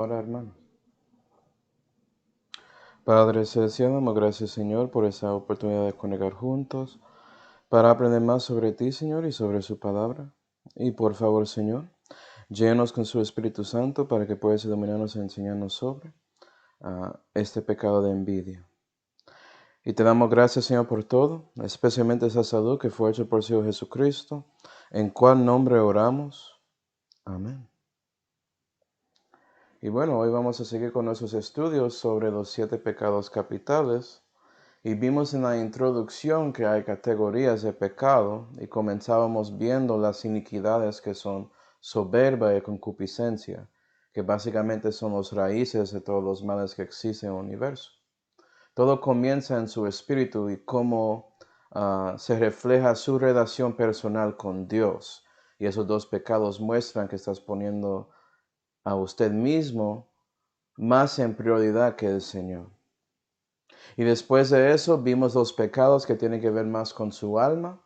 Ahora, hermano. Padre Celestial, damos gracias, Señor, por esa oportunidad de conectar juntos para aprender más sobre ti, Señor, y sobre su palabra. Y por favor, Señor, llénanos con su Espíritu Santo para que puedas iluminarnos y enseñarnos sobre este pecado de envidia. Y te damos gracias, Señor, por todo, especialmente esa salud que fue hecha por su Hijo Jesucristo, en cual nombre oramos. Amén. Y bueno, hoy vamos a seguir con nuestros estudios sobre los 7 pecados capitales. Y vimos en la introducción que hay categorías de pecado y comenzábamos viendo las iniquidades que son soberbia y concupiscencia, que básicamente son las raíces de todos los males que existen en el universo. Todo comienza en su espíritu y cómo se refleja su relación personal con Dios. Y esos dos pecados muestran que estás poniendo a usted mismo más en prioridad que el Señor. Y después de eso vimos los pecados que tienen que ver más con su alma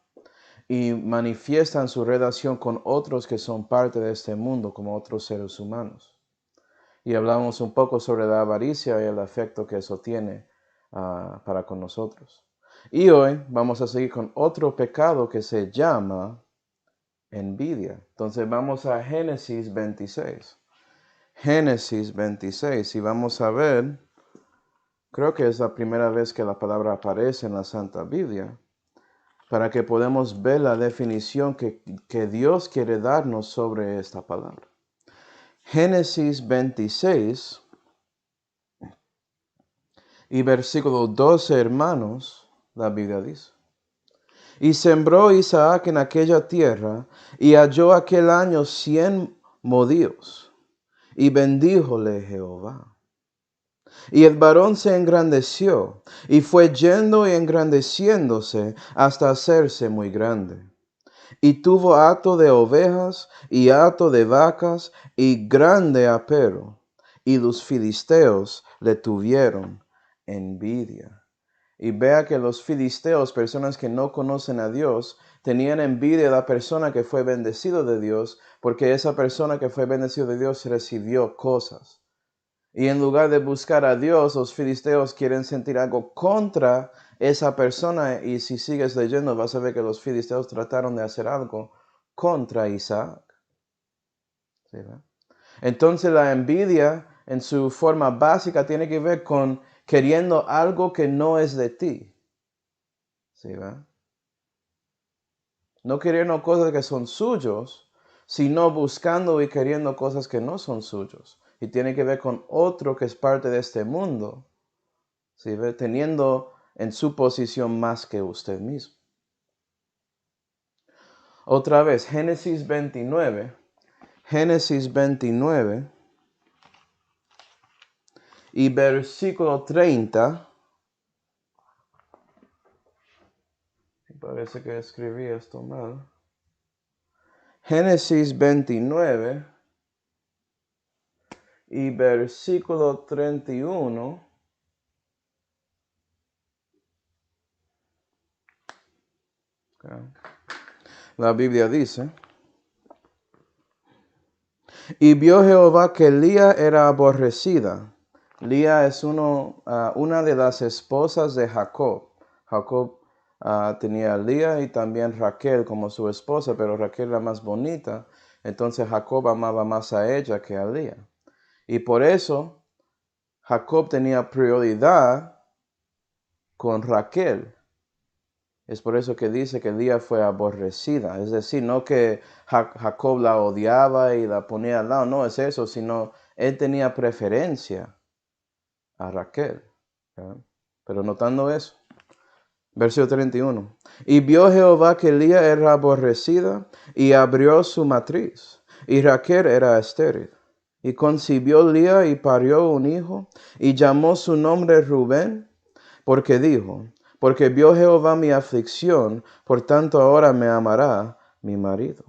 y manifiestan su relación con otros que son parte de este mundo, como otros seres humanos. Y hablamos un poco sobre la avaricia y el efecto que eso tiene para con nosotros. Y hoy vamos a seguir con otro pecado que se llama envidia. Entonces vamos a Génesis 26. Génesis 26 y vamos a ver, creo que es la primera vez que la palabra aparece en la Santa Biblia, para que podamos ver la definición que Dios quiere darnos sobre esta palabra. Génesis 26 y versículo 12, hermanos, la Biblia dice: Y sembró Isaac en aquella tierra, y halló aquel año 100 modíos, y bendíjole Jehová. Y el varón se engrandeció, y fue yendo y engrandeciéndose hasta hacerse muy grande. Y tuvo hato de ovejas y hato de vacas y grande apero. Y los filisteos le tuvieron envidia. Y vea que los filisteos, personas que no conocen a Dios, tenían envidia de la persona que fue bendecido de Dios, porque esa persona que fue bendecido de Dios recibió cosas. Y en lugar de buscar a Dios, los filisteos quieren sentir algo contra esa persona. Y si sigues leyendo, vas a ver que los filisteos trataron de hacer algo contra Isaac. ¿Sí, ¿verdad? Entonces la envidia en su forma básica tiene que ver con queriendo algo que no es de ti. ¿Sí, ¿verdad? No queriendo cosas que son suyos, sino buscando y queriendo cosas que no son suyos. Y tiene que ver con otro que es parte de este mundo. ¿Sí? Teniendo en su posición más que usted mismo. Otra vez, Génesis 29 y versículo 30. Parece que escribí esto mal. Génesis 29 y versículo 31. La Biblia dice: Y vio Jehová que Lía era aborrecida. Lía es una de las esposas de Jacob. Jacob tenía a Lía y también Raquel como su esposa, pero Raquel era más bonita. Entonces Jacob amaba más a ella que a Lía. Y por eso Jacob tenía prioridad con Raquel. Es por eso que dice que Lía fue aborrecida. Es decir, no que Jacob la odiaba y la ponía al lado. No es eso, sino él tenía preferencia a Raquel. ¿Verdad? Pero notando eso. Versículo 31. Y vio Jehová que Lía era aborrecida y abrió su matriz. Y Raquel era estéril. Y concibió Lía y parió un hijo. Y llamó su nombre Rubén, porque dijo: Porque vio Jehová mi aflicción, por tanto ahora me amará mi marido.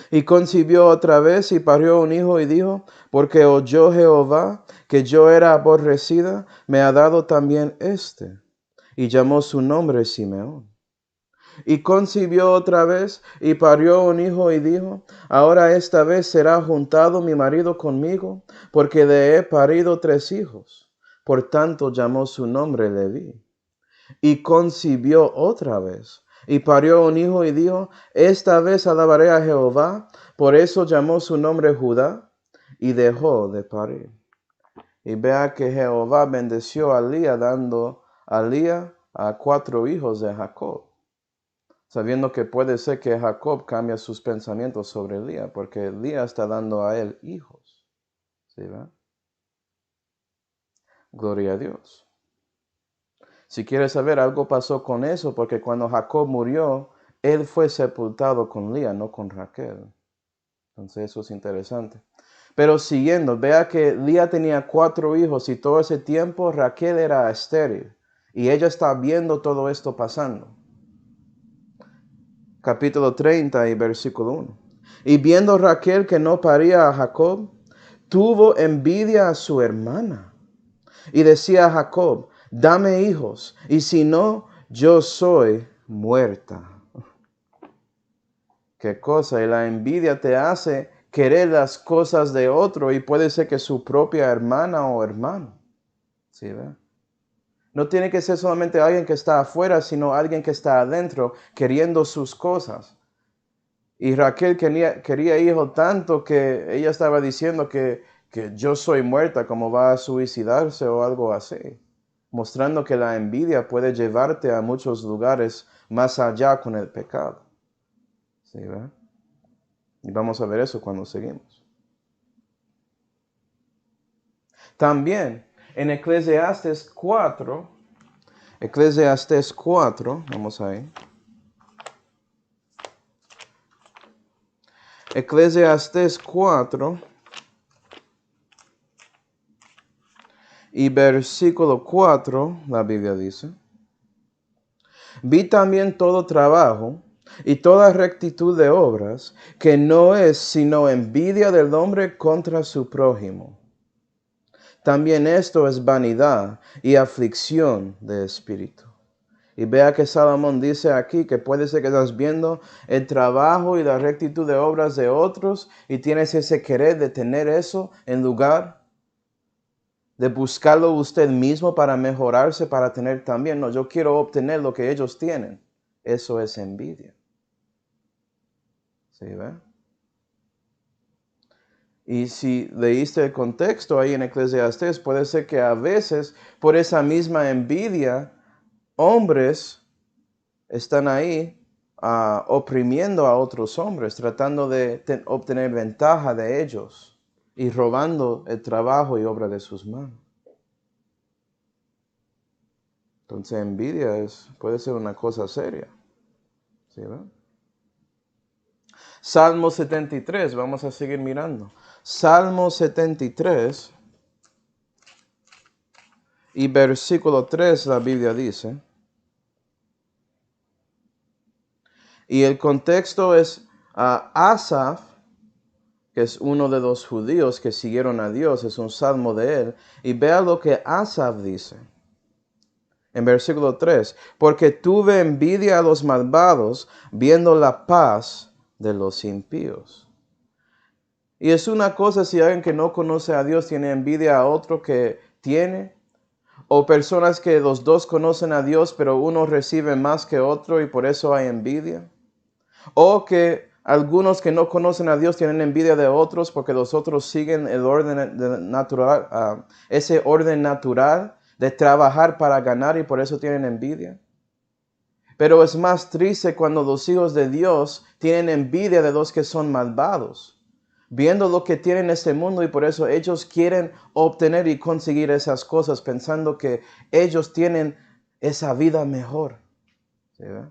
Y concibió otra vez y parió un hijo y dijo: Porque oyó Jehová que yo era aborrecida, me ha dado también este. Y llamó su nombre Simeón. Y concibió otra vez y parió un hijo y dijo, ahora esta vez será juntado mi marido conmigo, porque le he parido 3 hijos. Por tanto llamó su nombre Leví. Y concibió otra vez y parió un hijo y dijo, esta vez alabaré a Jehová. Por eso llamó su nombre Judá y dejó de parir. Y vea que Jehová bendeció a Lía, dando a Lía a 4 hijos de Jacob, sabiendo que puede ser que Jacob cambie sus pensamientos sobre Lía, porque Lía está dando a él hijos. ¿Sí, ve? Gloria a Dios. Si quieres saber, algo pasó con eso, porque cuando Jacob murió, él fue sepultado con Lía, no con Raquel. Entonces eso es interesante. Pero siguiendo, vea que Lía tenía 4 hijos y todo ese tiempo Raquel era estéril. Y ella está viendo todo esto pasando. Capítulo 30 y versículo 1. Y viendo Raquel que no paría a Jacob, tuvo envidia a su hermana. Y decía a Jacob, dame hijos, y si no, yo soy muerta. ¿Qué cosa? Y la envidia te hace querer las cosas de otro, y puede ser que su propia hermana o hermano. ¿Sí, ve? No tiene que ser solamente alguien que está afuera, sino alguien que está adentro, queriendo sus cosas. Y Raquel quería hijo tanto que ella estaba diciendo que yo soy muerta, como va a suicidarse o algo así. Mostrando que la envidia puede llevarte a muchos lugares más allá con el pecado. ¿Sí, ve? Y vamos a ver eso cuando seguimos. También en Eclesiastes 4, vamos ahí. Eclesiastes 4 y versículo 4, la Biblia dice, vi también todo trabajo y toda rectitud de obras, que no es sino envidia del hombre contra su prójimo. También esto es vanidad y aflicción de espíritu. Y vea que Salomón dice aquí que puede ser que estás viendo el trabajo y la rectitud de obras de otros y tienes ese querer de tener eso en lugar de buscarlo usted mismo para mejorarse, para tener también. No, yo quiero obtener lo que ellos tienen. Eso es envidia. ¿Sí, ve? Y si leíste el contexto ahí en Eclesiastés, puede ser que a veces por esa misma envidia, hombres están ahí oprimiendo a otros hombres, tratando de obtener ventaja de ellos y robando el trabajo y obra de sus manos. Entonces envidia puede ser una cosa seria. ¿Sí, ve? Salmo 73, vamos a seguir mirando. Salmo 73 y versículo 3 la Biblia dice, y el contexto es Asaf, que es uno de los judíos que siguieron a Dios, es un salmo de él, y vea lo que Asaf dice. En versículo 3, porque tuve envidia a los malvados, viendo la paz de los impíos. Y es una cosa si alguien que no conoce a Dios tiene envidia a otro que tiene, o personas que los dos conocen a Dios, pero uno recibe más que otro y por eso hay envidia. O que algunos que no conocen a Dios tienen envidia de otros porque los otros siguen el orden natural, ese orden natural de trabajar para ganar y por eso tienen envidia. Pero es más triste cuando los hijos de Dios tienen envidia de los que son malvados, viendo lo que tienen en este mundo y por eso ellos quieren obtener y conseguir esas cosas pensando que ellos tienen esa vida mejor. ¿Sí, ve?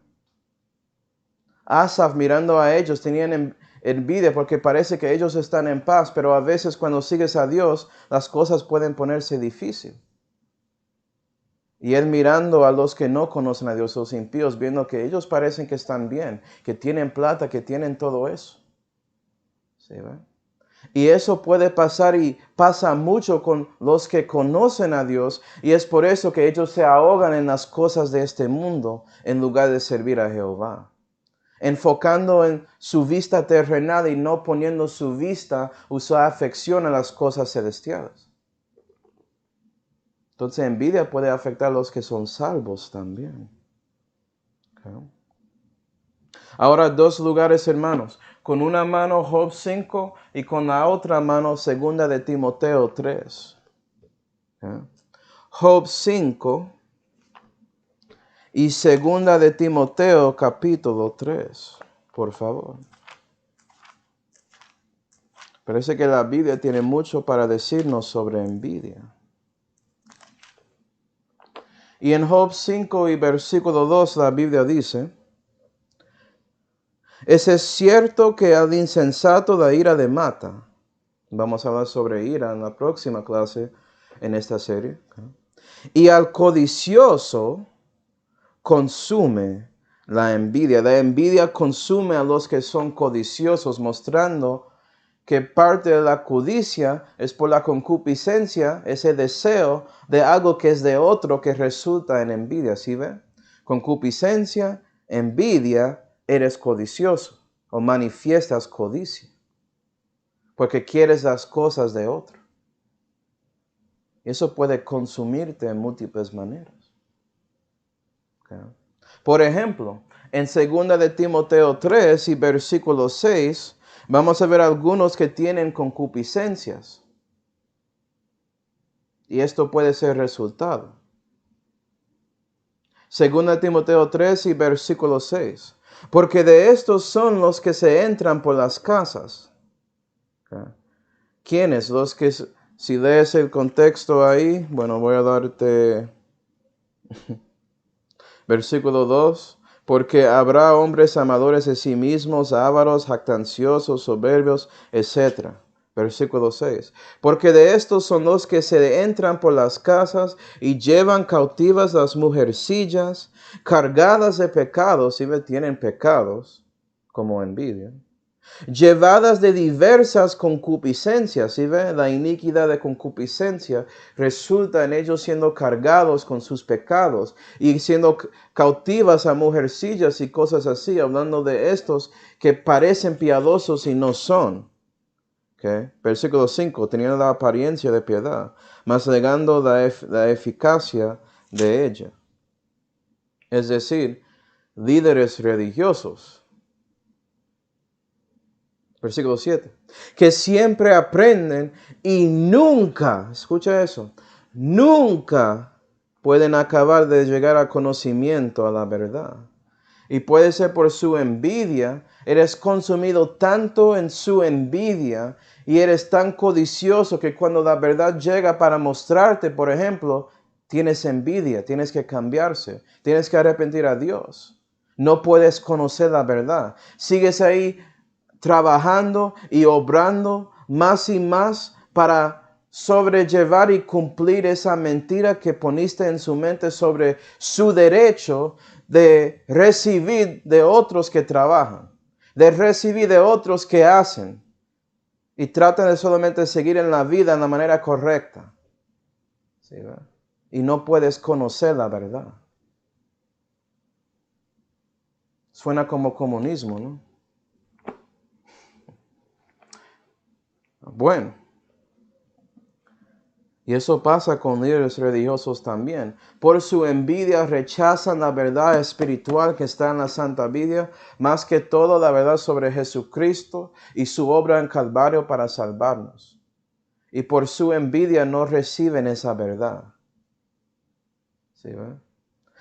Asaf, mirando a ellos, tenían envidia porque parece que ellos están en paz, pero a veces cuando sigues a Dios, las cosas pueden ponerse difíciles. Y él mirando a los que no conocen a Dios, los impíos, viendo que ellos parecen que están bien, que tienen plata, que tienen todo eso. ¿Sí, ve? Y eso puede pasar y pasa mucho con los que conocen a Dios. Y es por eso que ellos se ahogan en las cosas de este mundo en lugar de servir a Jehová. Enfocando en su vista terrenal y no poniendo su vista o su afección a las cosas celestiales. Entonces envidia puede afectar a los que son salvos también. Okay. Ahora 2 lugares, hermanos. Con una mano Job 5 y con la otra mano 2 de Timoteo 3. Okay. Job 5 y 2 de Timoteo capítulo 3. Por favor. Parece que la Biblia tiene mucho para decirnos sobre envidia. Y en Job 5 y versículo 2 la Biblia dice: es cierto que al insensato la ira le mata. Vamos a hablar sobre ira en la próxima clase en esta serie. Y al codicioso consume la envidia. La envidia consume a los que son codiciosos, mostrando que parte de la codicia es por la concupiscencia, ese deseo de algo que es de otro que resulta en envidia. ¿Sí ve? Concupiscencia, envidia, eres codicioso o manifiestas codicia porque quieres las cosas de otro. Eso puede consumirte en múltiples maneras. Okay. Por ejemplo, en 2 de Timoteo 3 y versículo 6, vamos a ver algunos que tienen concupiscencias. Y esto puede ser resultado. 2 de Timoteo 3 y versículo 6. Porque de estos son los que se entran por las casas. Okay. ¿Quiénes? Los que, si lees el contexto ahí, bueno, voy a darte versículo 2. Porque habrá hombres amadores de sí mismos, ávaros, jactanciosos, soberbios, etc. Versículo 6. Porque de estos son los que se entran por las casas y llevan cautivas las mujercillas, cargadas de pecados, y tienen pecados, como envidia, llevadas de diversas concupiscencias. ¿Sí ve? La iniquidad de concupiscencia resulta en ellos siendo cargados con sus pecados y siendo cautivas a mujercillas y cosas así, hablando de estos que parecen piadosos y no son. Okay. Versículo 5, teniendo la apariencia de piedad, mas negando la eficacia de ella. Es decir, líderes religiosos. Versículo 7. Que siempre aprenden y nunca, escucha eso, nunca pueden acabar de llegar al conocimiento a la verdad. Y puede ser por su envidia, eres consumido tanto en su envidia y eres tan codicioso que cuando la verdad llega para mostrarte, por ejemplo, tienes envidia, tienes que cambiarse, tienes que arrepentir a Dios. No puedes conocer la verdad. Sigues ahí trabajando y obrando más y más para sobrellevar y cumplir esa mentira que poniste en su mente sobre su derecho de recibir de otros que trabajan, de recibir de otros que hacen y tratan de solamente seguir en la vida en la manera correcta. ¿Sí, verdad? Y no puedes conocer la verdad. Suena como comunismo, ¿no? Bueno, y eso pasa con líderes religiosos también. Por su envidia rechazan la verdad espiritual que está en la Santa Biblia, más que todo la verdad sobre Jesucristo y su obra en Calvario para salvarnos. Y por su envidia no reciben esa verdad. ¿Sí, verdad?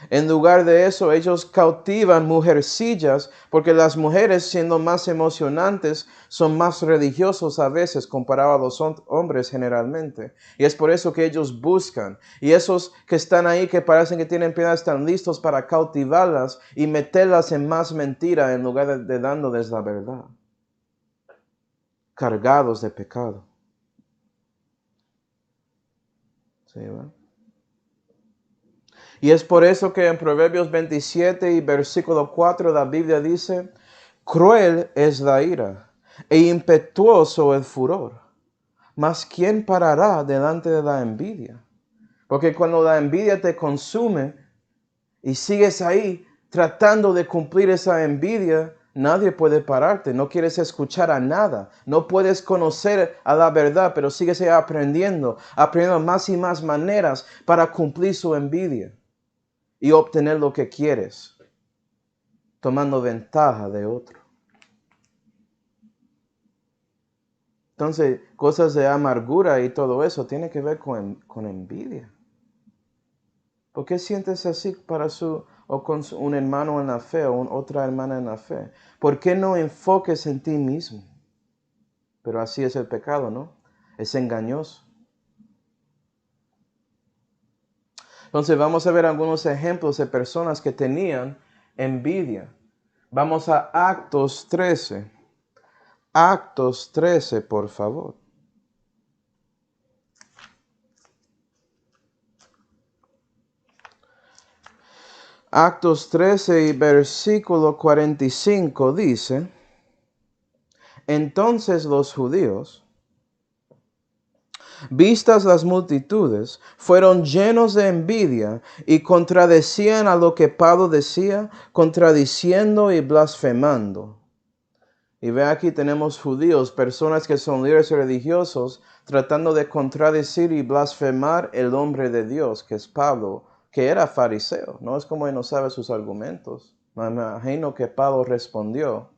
En lugar de eso, ellos cautivan mujercillas, porque las mujeres, siendo más emocionantes, son más religiosos a veces comparado a los hombres generalmente. Y es por eso que ellos buscan. Y esos que están ahí, que parecen que tienen piedad, están listos para cautivarlas y meterlas en más mentira en lugar de dándoles la verdad. Cargados de pecado. ¿Sí, ¿verdad? Y es por eso que en Proverbios 27 y versículo 4 la Biblia dice: cruel es la ira e impetuoso el furor. Mas ¿quién parará delante de la envidia? Porque cuando la envidia te consume y sigues ahí tratando de cumplir esa envidia, nadie puede pararte. No quieres escuchar a nada. No puedes conocer a la verdad, pero sigues ahí aprendiendo más y más maneras para cumplir su envidia y obtener lo que quieres, tomando ventaja de otro. Entonces, cosas de amargura y todo eso tiene que ver con envidia. ¿Por qué sientes así o con un hermano en la fe o otra hermana en la fe? ¿Por qué no enfoques en ti mismo? Pero así es el pecado, ¿no? Es engañoso. Entonces vamos a ver algunos ejemplos de personas que tenían envidia. Vamos a Actos 13. Actos 13, por favor. Actos 13 y versículo 45 dice: Entonces los judíos, vistas las multitudes, fueron llenos de envidia y contradecían a lo que Pablo decía, contradiciendo y blasfemando. Y ve aquí tenemos judíos, personas que son líderes religiosos, tratando de contradecir y blasfemar el hombre de Dios, que es Pablo, que era fariseo. No es como él no sabe sus argumentos. Me imagino que Pablo respondió.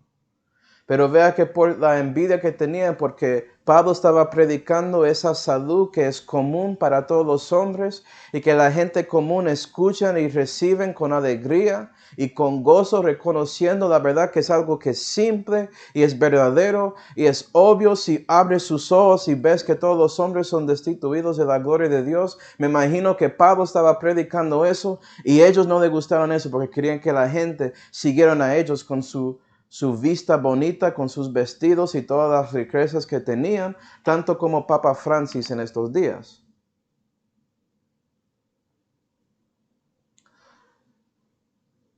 Pero vea que por la envidia que tenían, porque Pablo estaba predicando esa salud que es común para todos los hombres y que la gente común escuchan y reciben con alegría y con gozo, reconociendo la verdad que es algo que es simple y es verdadero y es obvio si abres sus ojos y ves que todos los hombres son destituidos de la gloria de Dios. Me imagino que Pablo estaba predicando eso y ellos no le gustaron eso porque querían que la gente siguieran a ellos con su vista bonita, con sus vestidos y todas las riquezas que tenían, tanto como Papa Francis en estos días.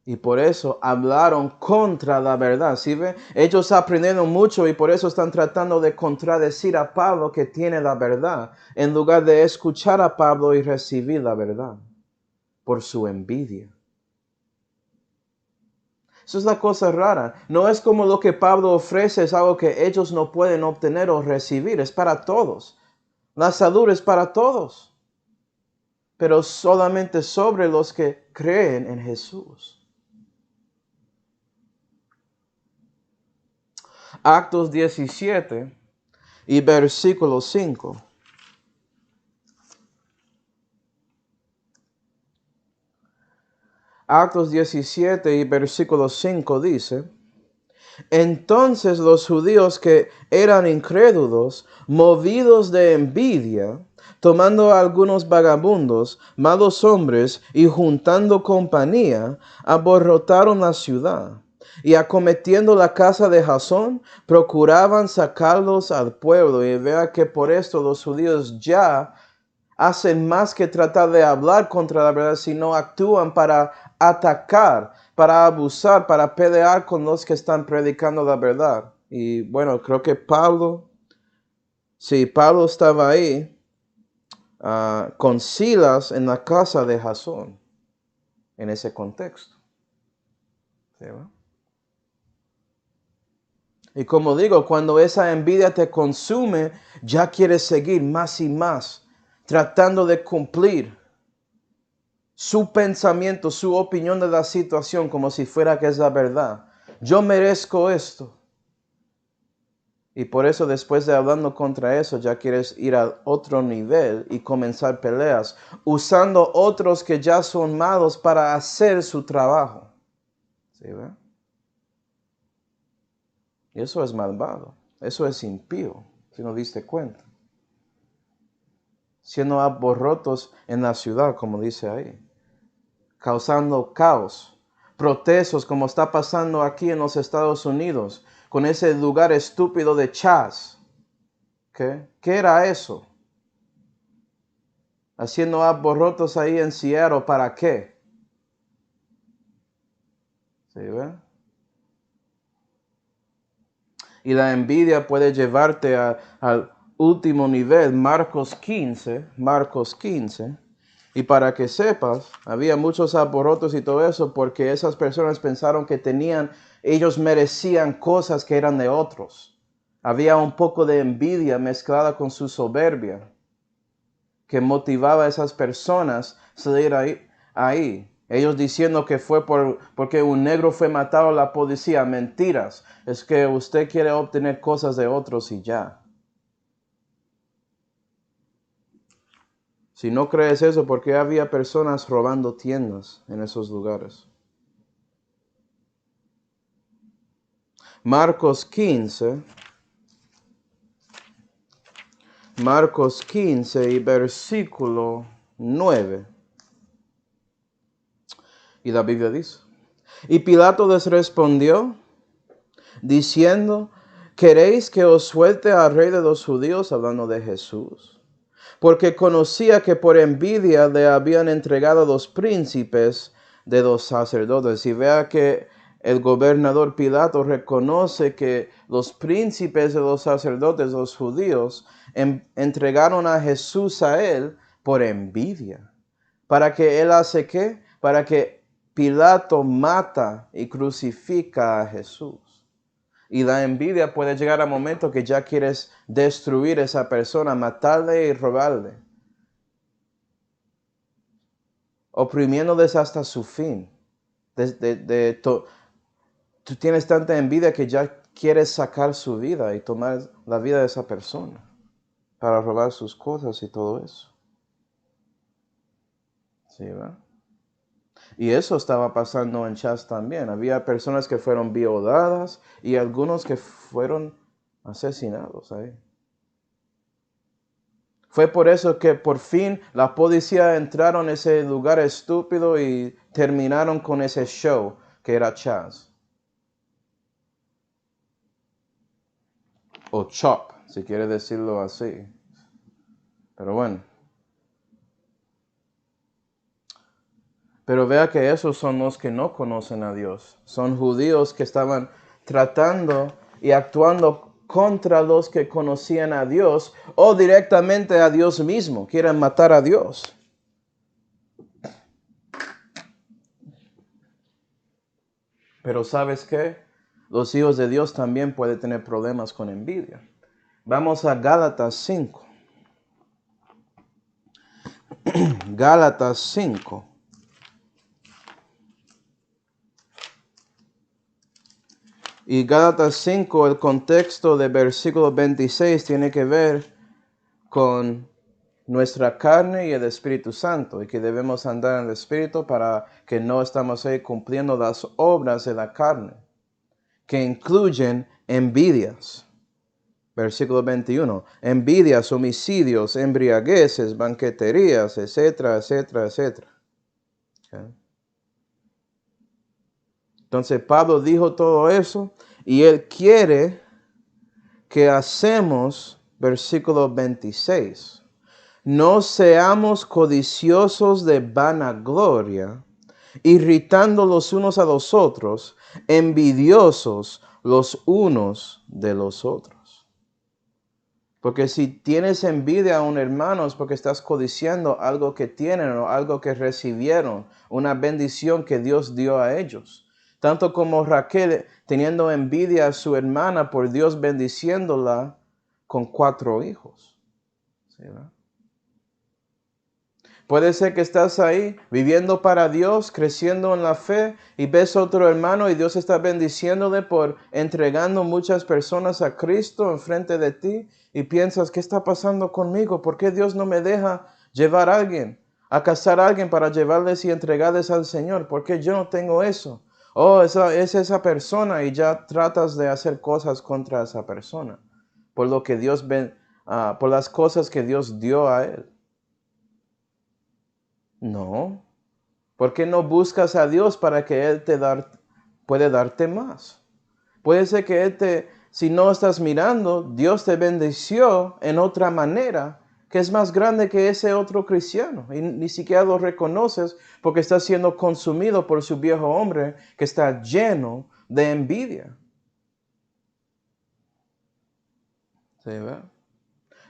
Y por eso hablaron contra la verdad. ¿Sí ve? Ellos aprendieron mucho y por eso están tratando de contradecir a Pablo que tiene la verdad, en lugar de escuchar a Pablo y recibir la verdad, por su envidia. Eso es la cosa rara. No es como lo que Pablo ofrece, es algo que ellos no pueden obtener o recibir. Es para todos. La salud es para todos. Pero solamente sobre los que creen en Jesús. Actos 17 y versículo 5. Actos 17 y versículo 5 dice: Entonces los judíos que eran incrédulos, movidos de envidia, tomando a algunos vagabundos, malos hombres, y juntando compañía, aborrotaron la ciudad. Y acometiendo la casa de Jasón, procuraban sacarlos al pueblo. Y vea que por esto los judíos ya hacen más que tratar de hablar contra la verdad, sino actúan para atacar, para abusar, para pelear con los que están predicando la verdad. Y bueno, creo que Pablo estaba ahí con Silas en la casa de Jasón, en ese contexto. ¿Sí, va? Y como digo, cuando esa envidia te consume, ya quieres seguir más y más, tratando de cumplir su pensamiento, su opinión de la situación, como si fuera que es la verdad. Yo merezco esto. Y por eso después de hablando contra eso, ya quieres ir a otro nivel y comenzar peleas, usando otros que ya son malos para hacer su trabajo. ¿Sí, ve? Y eso es malvado. Eso es impío, si no diste cuenta. Siendo aborrotos en la ciudad, como dice ahí. Causando caos, protestos como está pasando aquí en los Estados Unidos, con ese lugar estúpido de Chaz. ¿Qué era eso? Haciendo aborrotos ahí en Seattle, ¿para qué? ¿Sí ve? Y la envidia puede llevarte al último nivel, Marcos 15. Y para que sepas, había muchos alborotos y todo eso porque esas personas pensaron que ellos merecían cosas que eran de otros. Había un poco de envidia mezclada con su soberbia que motivaba a esas personas a salir ahí. Ellos diciendo que fue porque un negro fue matado a la policía. Mentiras. Es que usted quiere obtener cosas de otros y ya. Si no crees eso, ¿por qué había personas robando tiendas en esos lugares? Marcos 15 y versículo 9. Y la Biblia dice: Y Pilato les respondió, diciendo: ¿Queréis que os suelte al rey de los judíos? Hablando de Jesús. Porque conocía que por envidia le habían entregado los príncipes de los sacerdotes. Y vea que el gobernador Pilato reconoce que los príncipes de los sacerdotes, los judíos, entregaron a Jesús a él por envidia. ¿Para que él hace qué? Para que Pilato mata y crucifica a Jesús. Y la envidia puede llegar a momentos que ya quieres destruir a esa persona, matarle y robarle, oprimiéndoles hasta su fin. Tú tienes tanta envidia que ya quieres sacar su vida y tomar la vida de esa persona para robar sus cosas y todo eso. ¿Sí, verdad? Y eso estaba pasando en Chas también. Había personas que fueron violadas y algunos que fueron asesinados ahí. Fue por eso que por fin la policía entraron en ese lugar estúpido y terminaron con ese show que era Chas. O Chop, si quiere decirlo así. Pero bueno. Pero vea que esos son los que no conocen a Dios. Son judíos que estaban tratando y actuando contra los que conocían a Dios o directamente a Dios mismo. Quieren matar a Dios. Pero ¿sabes qué? Los hijos de Dios también pueden tener problemas con envidia. Vamos a Gálatas 5. Gálatas 5. Y Gálatas 5, el contexto del versículo 26 tiene que ver con nuestra carne y el Espíritu Santo, y que debemos andar en el Espíritu para que no estamos ahí cumpliendo las obras de la carne, que incluyen envidias. Versículo 21. Envidias, homicidios, embriagueces, banqueterías, etcétera, etcétera, etcétera. Okay. Entonces Pablo dijo todo eso y él quiere que hacemos, versículo 26, no seamos codiciosos de vanagloria, irritando los unos a los otros, envidiosos los unos de los otros. Porque si tienes envidia a un hermano es porque estás codiciando algo que tienen o algo que recibieron, una bendición que Dios dio a ellos. Tanto como Raquel teniendo envidia a su hermana por Dios bendiciéndola con 4 hijos. ¿Sí, verdad? Puede ser que estás ahí viviendo para Dios, creciendo en la fe y ves a otro hermano y Dios está bendiciéndole por entregando muchas personas a Cristo enfrente de ti y piensas, ¿qué está pasando conmigo? ¿Por qué Dios no me deja llevar a alguien, a casar a alguien para llevarles y entregarles al Señor? ¿Por qué yo no tengo eso? Oh, es esa persona y ya tratas de hacer cosas contra esa persona por lo que Dios por las cosas que Dios dio a él. No. ¿Por qué no buscas a Dios para que Él puede darte más? Puede ser que si no estás mirando, Dios te bendició en otra manera que es más grande que ese otro cristiano. Y ni siquiera lo reconoces porque está siendo consumido por su viejo hombre que está lleno de envidia. ¿Sí, ve?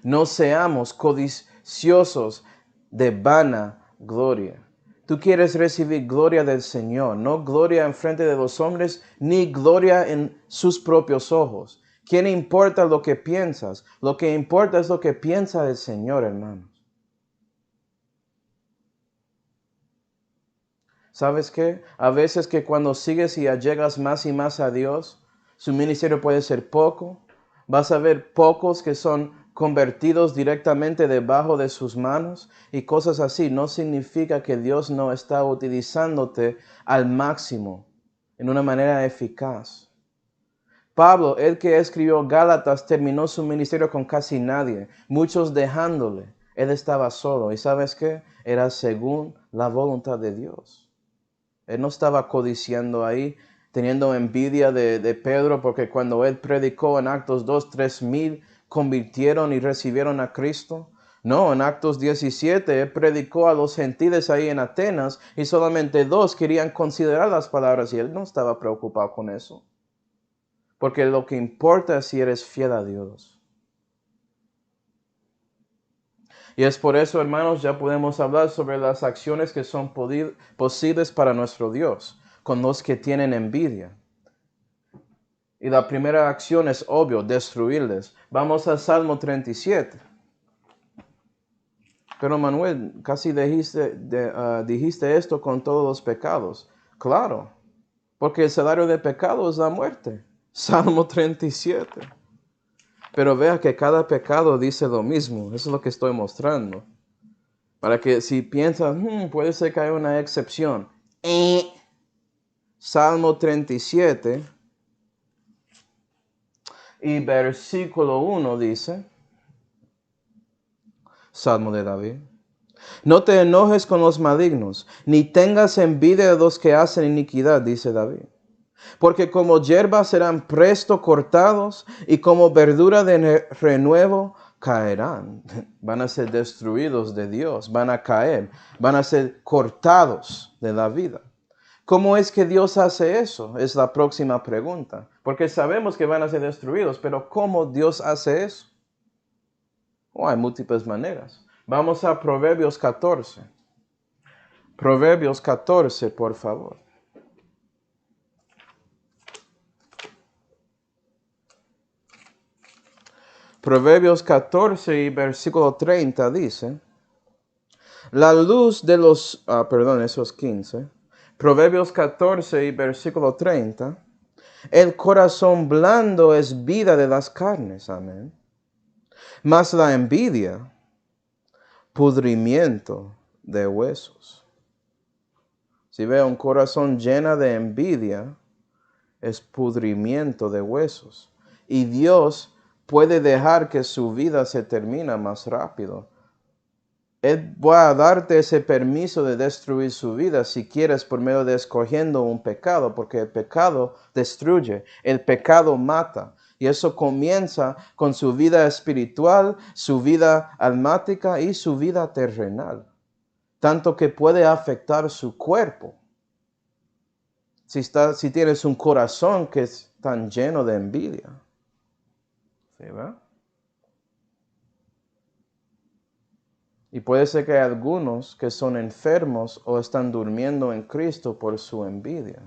No seamos codiciosos de vana gloria. Tú quieres recibir gloria del Señor, no gloria en frente de los hombres, ni gloria en sus propios ojos. ¿Quién importa lo que piensas? Lo que importa es lo que piensa el Señor, hermanos. ¿Sabes qué? A veces que cuando sigues y allegas más y más a Dios, su ministerio puede ser poco. Vas a ver pocos que son convertidos directamente debajo de sus manos y cosas así. No significa que Dios no está utilizándote al máximo, en una manera eficaz. Pablo, el que escribió Gálatas, terminó su ministerio con casi nadie, muchos dejándole. Él estaba solo y ¿sabes qué? Era según la voluntad de Dios. Él no estaba codiciando ahí, teniendo envidia de Pedro, porque cuando él predicó en Actos 2, 3,000 convirtieron y recibieron a Cristo. No, en Actos 17, él predicó a los gentiles ahí en Atenas y solamente 2 querían considerar las palabras y él no estaba preocupado con eso. Porque lo que importa es si eres fiel a Dios. Y es por eso, hermanos, ya podemos hablar sobre las acciones que son posibles para nuestro Dios, con los que tienen envidia. Y la primera acción es obvio, destruirles. Vamos al Salmo 37. Pero Manuel, casi dijiste esto con todos los pecados. Claro, porque el salario del pecado es la muerte. Salmo 37. Pero vea que cada pecado dice lo mismo. Eso es lo que estoy mostrando. Para que si piensas, puede ser que haya una excepción. Salmo 37 y versículo 1 dice, Salmo de David. No te enojes con los malignos, ni tengas envidia de los que hacen iniquidad, dice David. Porque como hierba serán presto cortados, y como verdura de renuevo caerán. Van a ser destruidos de Dios, van a caer, van a ser cortados de la vida. ¿Cómo es que Dios hace eso? Es la próxima pregunta. Porque sabemos que van a ser destruidos, pero ¿cómo Dios hace eso? Hay múltiples maneras. Vamos a Proverbios 14. Proverbios 14, por favor. Proverbios 14 y versículo 30 dice, la luz de los, eso es 15. Proverbios 14 y versículo 30, el corazón blando es vida de las carnes, amén. Mas la envidia, pudrimiento de huesos. Si ve un corazón lleno de envidia, es pudrimiento de huesos. Y Dios puede dejar que su vida se termine más rápido. Él va a darte ese permiso de destruir su vida si quieres por medio de escogiendo un pecado, porque el pecado destruye, el pecado mata. Y eso comienza con su vida espiritual, su vida almática y su vida terrenal. Tanto que puede afectar su cuerpo. Si tienes un corazón que es tan lleno de envidia. ¿Sí, va? Y puede ser que hay algunos que son enfermos o están durmiendo en Cristo por su envidia,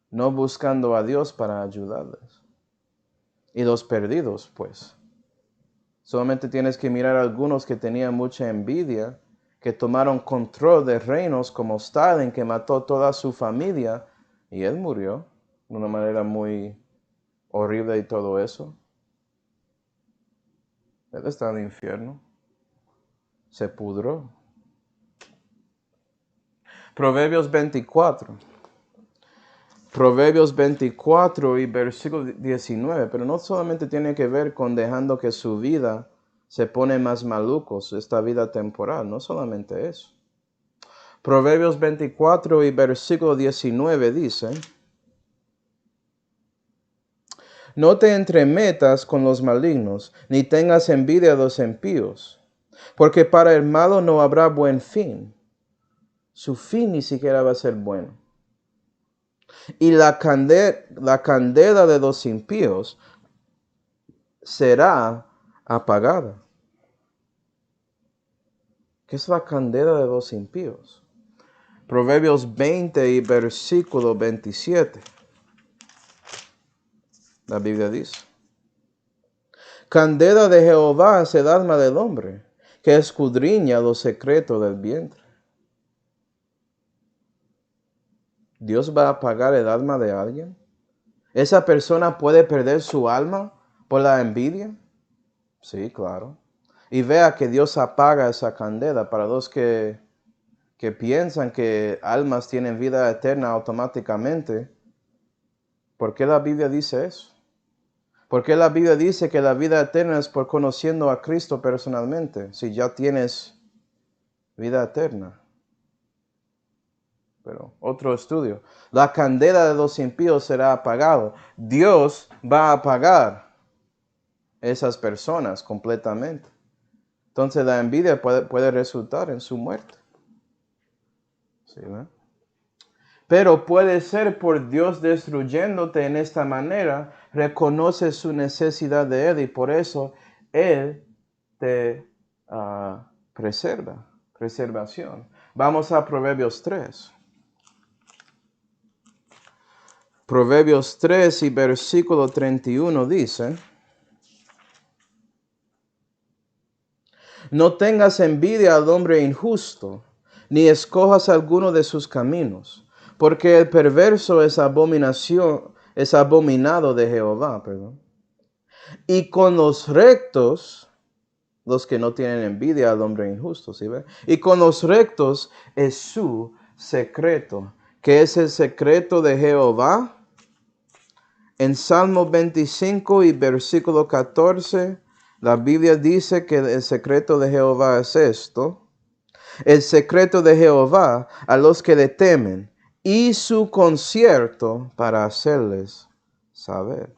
no buscando a Dios para ayudarles. Y los perdidos, pues. Solamente tienes que mirar a algunos que tenían mucha envidia, que tomaron control de reinos como Stalin, que mató toda su familia, y él murió de una manera muy horrible y todo eso. Él está en el infierno. Se pudró. Proverbios 24. Proverbios 24 y versículo 19, pero no solamente tiene que ver con dejando que su vida se pone más malucos, esta vida temporal, no solamente eso. Proverbios 24 y versículo 19 dice, no te entremetas con los malignos, ni tengas envidia de los impíos, porque para el malo no habrá buen fin. Su fin ni siquiera va a ser bueno. Y la candela de los impíos será apagada. ¿Qué es la candela de los impíos? Proverbios 20 y versículo 27. La Biblia dice: candela de Jehová es el alma del hombre, que escudriña los secretos del vientre. ¿Dios va a apagar el alma de alguien? ¿Esa persona puede perder su alma por la envidia? Sí, claro. Y vea que Dios apaga esa candela para los que piensan que almas tienen vida eterna automáticamente. ¿Por qué la Biblia dice eso? ¿Por qué la Biblia dice que la vida eterna es por conociendo a Cristo personalmente, si ya tienes vida eterna? Pero otro estudio. La candela de los impíos será apagada. Dios va a apagar esas personas completamente. Entonces la envidia puede resultar en su muerte. ¿Sí, ¿no? Pero puede ser por Dios destruyéndote en esta manera, reconoce su necesidad de Él y por eso Él te preservación. Vamos a Proverbios 3. Proverbios 3 y versículo 31 dice: no tengas envidia al hombre injusto, ni escojas alguno de sus caminos, porque el perverso es abominado de Jehová, y con los rectos, los que no tienen envidia al hombre injusto, ¿sí ve? Y con los rectos es su secreto. ¿Qué es el secreto de Jehová? En Salmo 25 y versículo 14, la Biblia dice que el secreto de Jehová es esto: el secreto de Jehová a los que le temen, y su concierto para hacerles saber.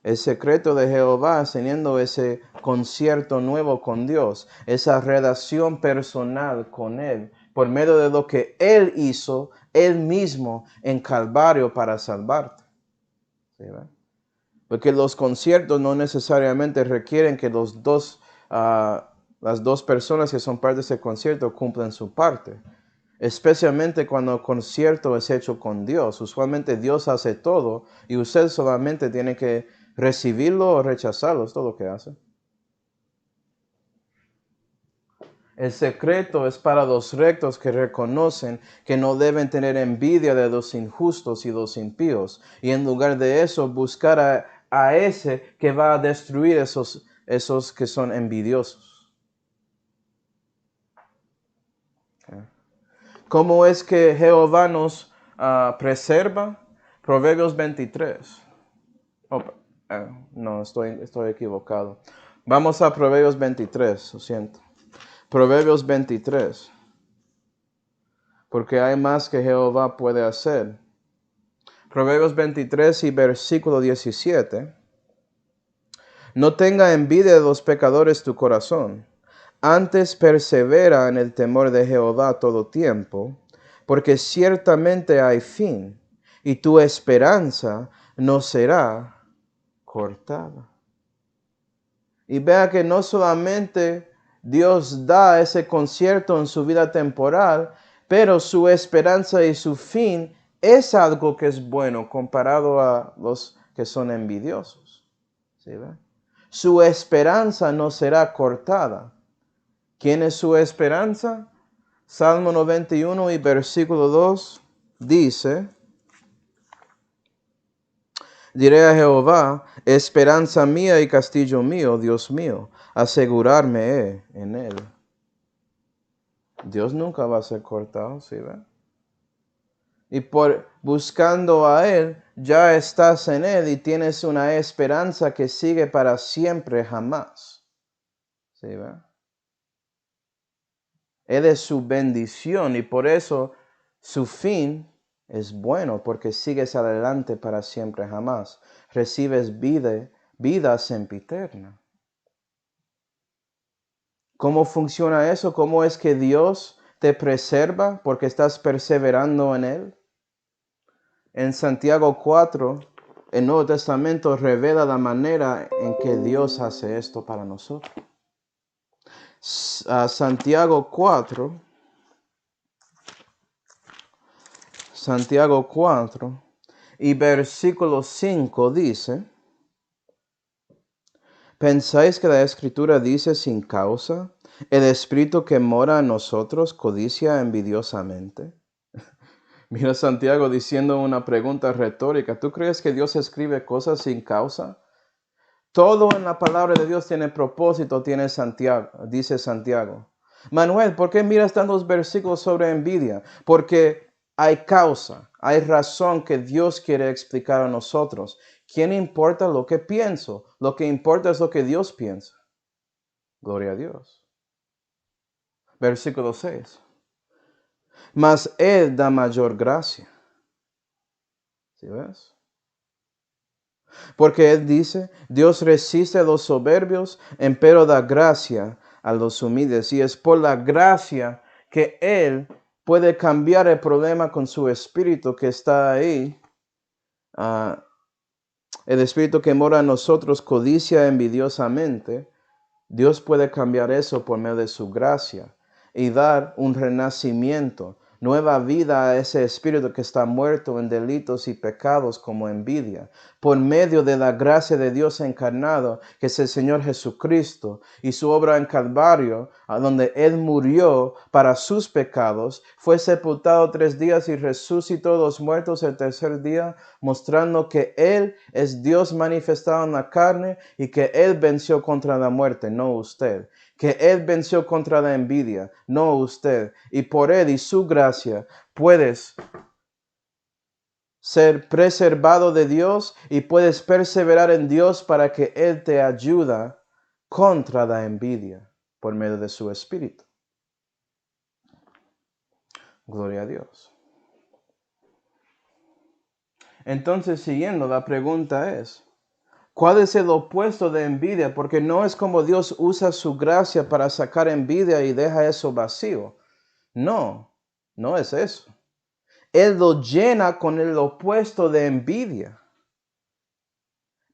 El secreto de Jehová es teniendo ese concierto nuevo con Dios, esa relación personal con Él, por medio de lo que Él hizo, Él mismo en Calvario para salvarte. ¿Sí, verdad? Porque los conciertos no necesariamente requieren que las dos personas que son parte de ese concierto cumplan su parte. Especialmente cuando el concierto es hecho con Dios. Usualmente Dios hace todo y usted solamente tiene que recibirlo o rechazarlo. Es todo lo que hace. El secreto es para los rectos que reconocen que no deben tener envidia de los injustos y los impíos. Y en lugar de eso, buscar a ese que va a destruir esos que son envidiosos. Okay. ¿Cómo es que Jehová nos preserva? Proverbios 23. No, estoy equivocado. Vamos a Proverbios 23, lo siento. Proverbios 23. Porque hay más que Jehová puede hacer. Proverbios 23 y versículo 17. No tenga envidia de los pecadores tu corazón, antes persevera en el temor de Jehová todo tiempo, porque ciertamente hay fin, y tu esperanza no será cortada. Y vea que no solamente Dios da ese concierto en su vida temporal, pero su esperanza y su fin es algo que es bueno comparado a los que son envidiosos. ¿Sí, ve? Su esperanza no será cortada. ¿Quién es su esperanza? Salmo 91 y versículo 2 dice: diré a Jehová, esperanza mía y castillo mío, Dios mío, asegurarme en él. Dios nunca va a ser cortado, ¿sí ve? Y por buscando a Él, ya estás en Él y tienes una esperanza que sigue para siempre, jamás. ¿Sí ve? Él es su bendición y por eso su fin es bueno, porque sigues adelante para siempre, jamás. Recibes vida sempiterna. ¿Cómo funciona eso? ¿Cómo es que Dios te preserva? Porque estás perseverando en Él. En Santiago 4, el Nuevo Testamento revela la manera en que Dios hace esto para nosotros. Santiago 4, y versículo 5 dice: ¿pensáis que la Escritura dice sin causa? ¿El Espíritu que mora en nosotros codicia envidiosamente? Mira Santiago diciendo una pregunta retórica. ¿Tú crees que Dios escribe cosas sin causa? Todo en la palabra de Dios tiene propósito, dice Santiago. Manuel, ¿por qué miras tantos versículos sobre envidia? Porque hay causa, hay razón que Dios quiere explicar a nosotros. ¿Quién importa lo que pienso? Lo que importa es lo que Dios piensa. Gloria a Dios. Versículo 6. Mas Él da mayor gracia. ¿Sí ves? Porque Él dice: Dios resiste a los soberbios, empero da gracia a los humildes. Y es por la gracia que Él puede cambiar el problema con su espíritu que está ahí. El espíritu que mora en nosotros codicia envidiosamente. Dios puede cambiar eso por medio de su gracia y dar un renacimiento, nueva vida a ese espíritu que está muerto en delitos y pecados como envidia, por medio de la gracia de Dios encarnado, que es el Señor Jesucristo, y su obra en Calvario, a donde Él murió para sus pecados, fue sepultado 3 días y resucitó de los muertos el tercer día, mostrando que Él es Dios manifestado en la carne y que Él venció contra la muerte, no usted. Que Él venció contra la envidia, no usted. Y por Él y su gracia puedes ser preservado de Dios y puedes perseverar en Dios para que Él te ayuda contra la envidia por medio de su Espíritu. Gloria a Dios. Entonces, siguiendo, la pregunta es: ¿cuál es el opuesto de envidia? Porque no es como Dios usa su gracia para sacar envidia y deja eso vacío. No, no es eso. Él lo llena con el opuesto de envidia.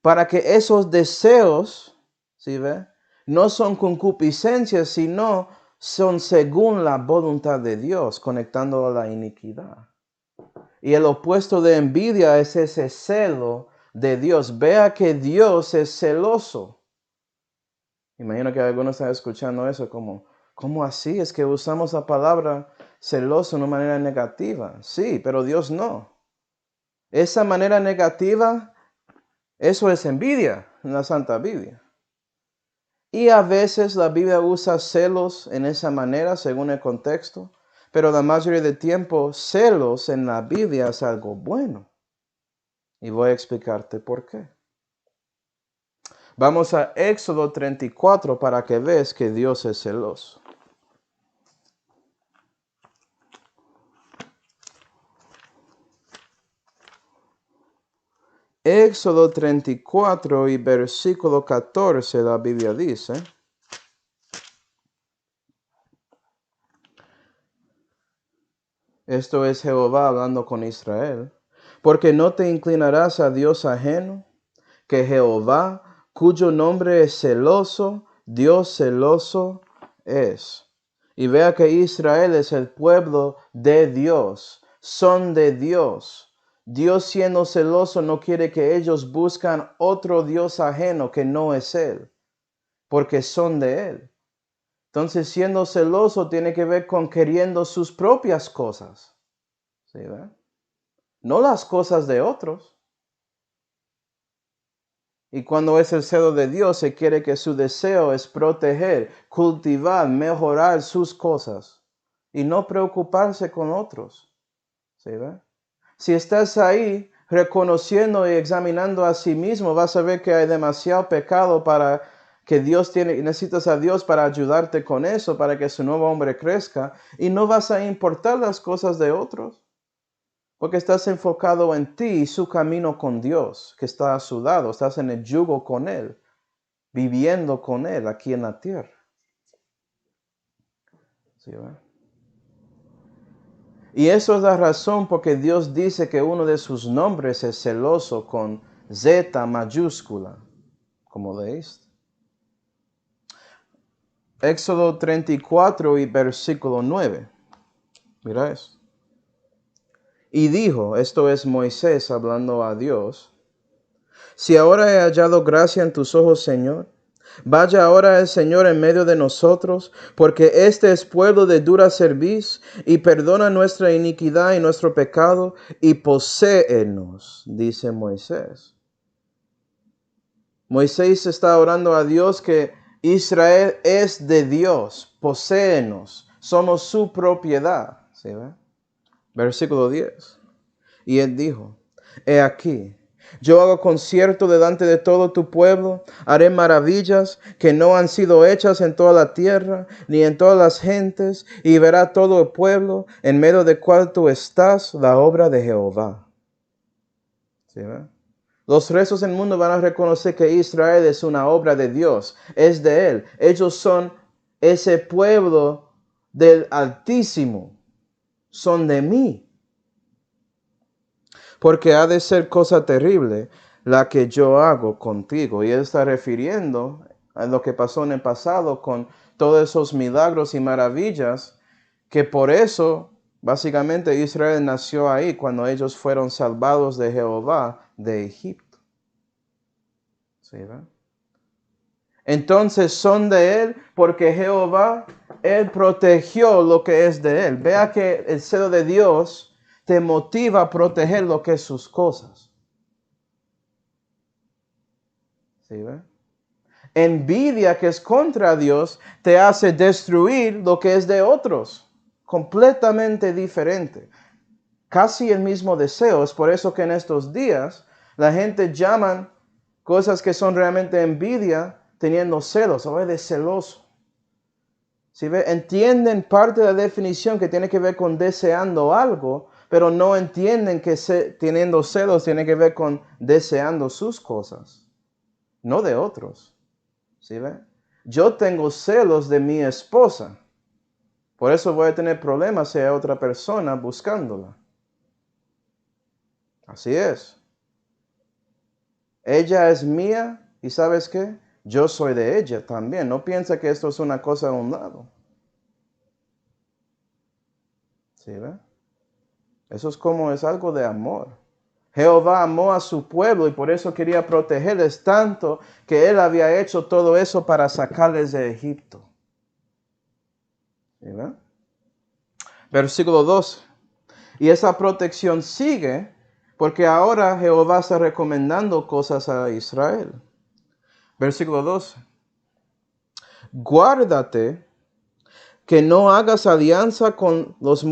Para que esos deseos, ¿sí ve? No son concupiscencias, sino son según la voluntad de Dios, conectando a la iniquidad. Y el opuesto de envidia es ese celo de Dios. Vea que Dios es celoso. Imagino que algunos están escuchando eso como, ¿cómo así? Es que usamos la palabra celoso de una manera negativa. Sí, pero Dios no. Esa manera negativa, eso es envidia en la Santa Biblia. Y a veces la Biblia usa celos en esa manera según el contexto, pero la mayoría del tiempo celos en la Biblia es algo bueno. Y voy a explicarte por qué. Vamos a Éxodo 34 para que veas que Dios es celoso. Éxodo 34 y versículo 14, la Biblia dice: esto es Jehová hablando con Israel: porque no te inclinarás a Dios ajeno, que Jehová, cuyo nombre es celoso, Dios celoso es. Y vea que Israel es el pueblo de Dios, son de Dios. Dios, siendo celoso, no quiere que ellos buscan otro Dios ajeno que no es Él, porque son de Él. Entonces, siendo celoso tiene que ver con queriendo sus propias cosas. ¿Sí, ve? No las cosas de otros. Y cuando es el celo de Dios, se quiere que su deseo es proteger, cultivar, mejorar sus cosas y no preocuparse con otros. ¿Sí, ve? Si estás ahí reconociendo y examinando a sí mismo, vas a ver que hay demasiado pecado para que necesitas a Dios para ayudarte con eso, para que su nuevo hombre crezca, y no vas a importar las cosas de otros. Porque estás enfocado en ti y su camino con Dios, que está a su lado. Estás en el yugo con Él, viviendo con Él aquí en la tierra. ¿Sí, verdad? Y eso es la razón porque Dios dice que uno de sus nombres es celoso con Z mayúscula, como leíste. Éxodo 34 y versículo 9. Mira eso. Y dijo, esto es Moisés hablando a Dios, si ahora he hallado gracia en tus ojos, Señor, vaya ahora el Señor en medio de nosotros, porque este es pueblo de dura cerviz, y perdona nuestra iniquidad y nuestro pecado, y poséenos, dice Moisés. Moisés está orando a Dios que Israel es de Dios, poséenos, somos su propiedad. ¿Sí ve? Versículo 10. Y él dijo, he aquí, yo hago concierto delante de todo tu pueblo, haré maravillas que no han sido hechas en toda la tierra, ni en todas las gentes, y verá todo el pueblo, en medio del cual tú estás, la obra de Jehová. ¿Sí ve? Los restos del mundo van a reconocer que Israel es una obra de Dios, es de Él. Ellos son ese pueblo del Altísimo, son de mí. Porque ha de ser cosa terrible la que yo hago contigo. Y él está refiriendo a lo que pasó en el pasado con todos esos milagros y maravillas, que por eso básicamente Israel nació ahí cuando ellos fueron salvados de Jehová de Egipto. ¿Sí, ve? Entonces son de él porque Jehová, él protegió lo que es de él. Vea que el celo de Dios te motiva a proteger lo que es sus cosas. ¿Sí, ve? Envidia, que es contra Dios, te hace destruir lo que es de otros. Completamente diferente. Casi el mismo deseo. Es por eso que en estos días la gente llaman cosas que son realmente envidia teniendo celos. O eres celoso. ¿Sí ve? Entienden parte de la definición que tiene que ver con deseando algo, pero no entienden que teniendo celos tiene que ver con deseando sus cosas, no de otros. ¿Sí ve? Yo tengo celos de mi esposa. Por eso voy a tener problemas si hay otra persona buscándola. Así es. Ella es mía y ¿sabes qué? Yo soy de ella también. No piensa que esto es una cosa a un lado. ¿Sí ve? Eso es algo de amor. Jehová amó a su pueblo y por eso quería protegerles tanto que él había hecho todo eso para sacarles de Egipto. ¿Sí ve? Versículo 12. Y esa protección sigue porque ahora Jehová está recomendando cosas a Israel. Versículo 12. Guárdate que no hagas alianza con los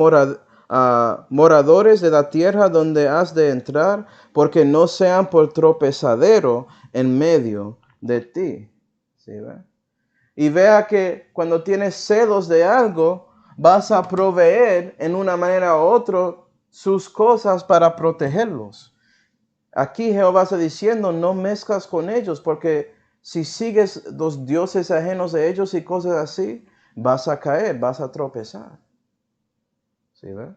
moradores de la tierra donde has de entrar, porque no sean por tropezadero en medio de ti. ¿Sí, ve? Y vea que cuando tienes celos de algo, vas a proveer en una manera u otra sus cosas para protegerlos. Aquí Jehová está diciendo, no mezclas con ellos, porque si sigues los dioses ajenos de ellos y cosas así, vas a caer, vas a tropezar. ¿Sí, ve?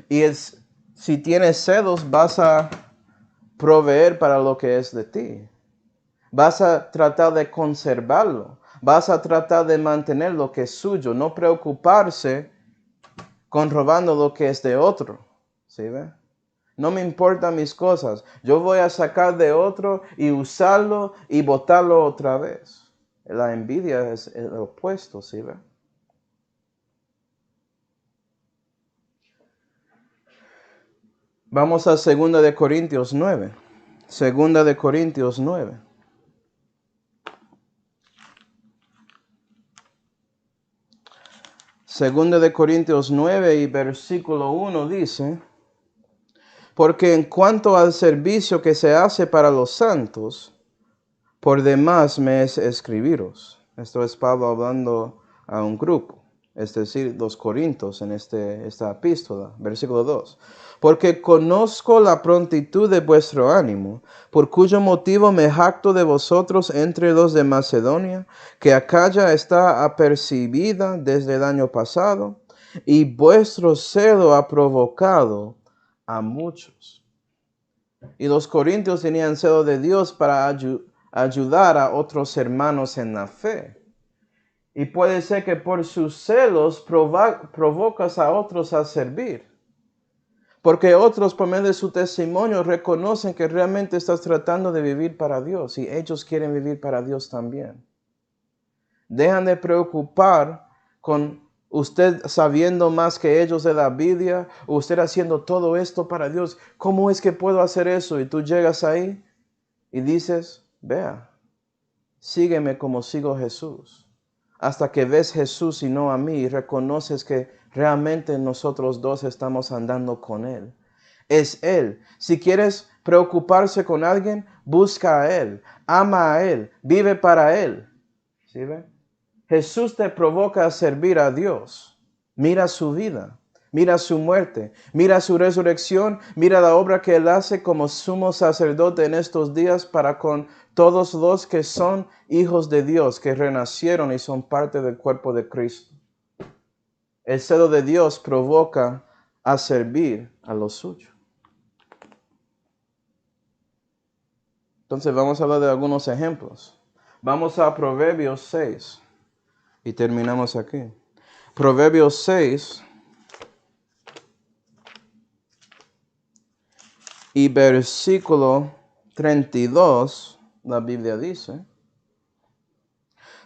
Y si tienes celos, vas a proveer para lo que es de ti. Vas a tratar de conservarlo. Vas a tratar de mantener lo que es suyo. No preocuparse con robando lo que es de otro. ¿Sí, ve? No me importan mis cosas. Yo voy a sacar de otro y usarlo y botarlo otra vez. La envidia es el opuesto, ¿sí, ve? Vamos a 2 de Corintios 9. 2 de Corintios 9. Segunda de Corintios 9 y versículo 1 dice, porque en cuanto al servicio que se hace para los santos, por demás me es escribiros. Esto es Pablo hablando a un grupo, es decir, los corintios en esta epístola, versículo 2. Porque conozco la prontitud de vuestro ánimo, por cuyo motivo me jacto de vosotros entre los de Macedonia, que Acaya está apercibida desde el año pasado, y vuestro celo ha provocado a muchos. Y los corintios tenían celo de Dios para ayudar a otros hermanos en la fe. Y puede ser que por sus celos provocas a otros a servir. Porque otros, por medio de su testimonio, reconocen que realmente estás tratando de vivir para Dios. Y ellos quieren vivir para Dios también. Dejan de preocupar con usted sabiendo más que ellos de la Biblia, usted haciendo todo esto para Dios. ¿Cómo es que puedo hacer eso? Y tú llegas ahí y dices, vea, sígueme como sigo Jesús. Hasta que ves Jesús y no a mí y reconoces que realmente nosotros dos estamos andando con Él. Es Él. Si quieres preocuparse con alguien, busca a Él, ama a Él, vive para Él. ¿Sí ven? Jesús te provoca a servir a Dios. Mira su vida, mira su muerte, mira su resurrección, mira la obra que Él hace como sumo sacerdote en estos días para con todos los que son hijos de Dios, que renacieron y son parte del cuerpo de Cristo. El celo de Dios provoca a servir a los suyos. Entonces vamos a hablar de algunos ejemplos. Vamos a Proverbios 6 y terminamos aquí. Proverbios 6 y versículo 32, la Biblia dice: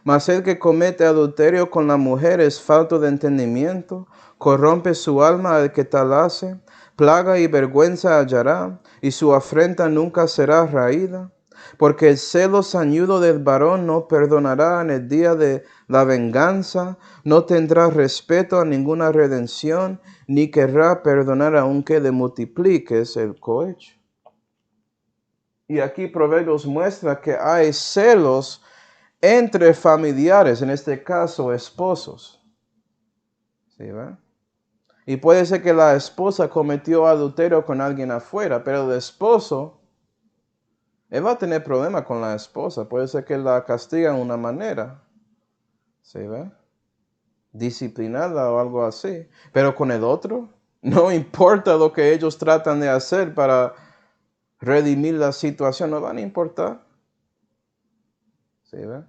Mas el que comete adulterio con la mujer es falto de entendimiento, corrompe su alma el que tal hace, plaga y vergüenza hallará, y su afrenta nunca será raída. Porque el celo sañudo del varón no perdonará en el día de la venganza, no tendrá respeto a ninguna redención, ni querrá perdonar aunque le multipliques el cohecho. Y aquí Proverbios muestra que hay celos entre familiares, en este caso esposos. ¿Sí, va? Y puede ser que la esposa cometió adulterio con alguien afuera, pero el esposo, él va a tener problema con la esposa. Puede ser que la castiga de una manera, ¿sí, va? Disciplinada o algo así. Pero con el otro, no importa lo que ellos tratan de hacer para redimir la situación, no van a importar. ¿Sí, va?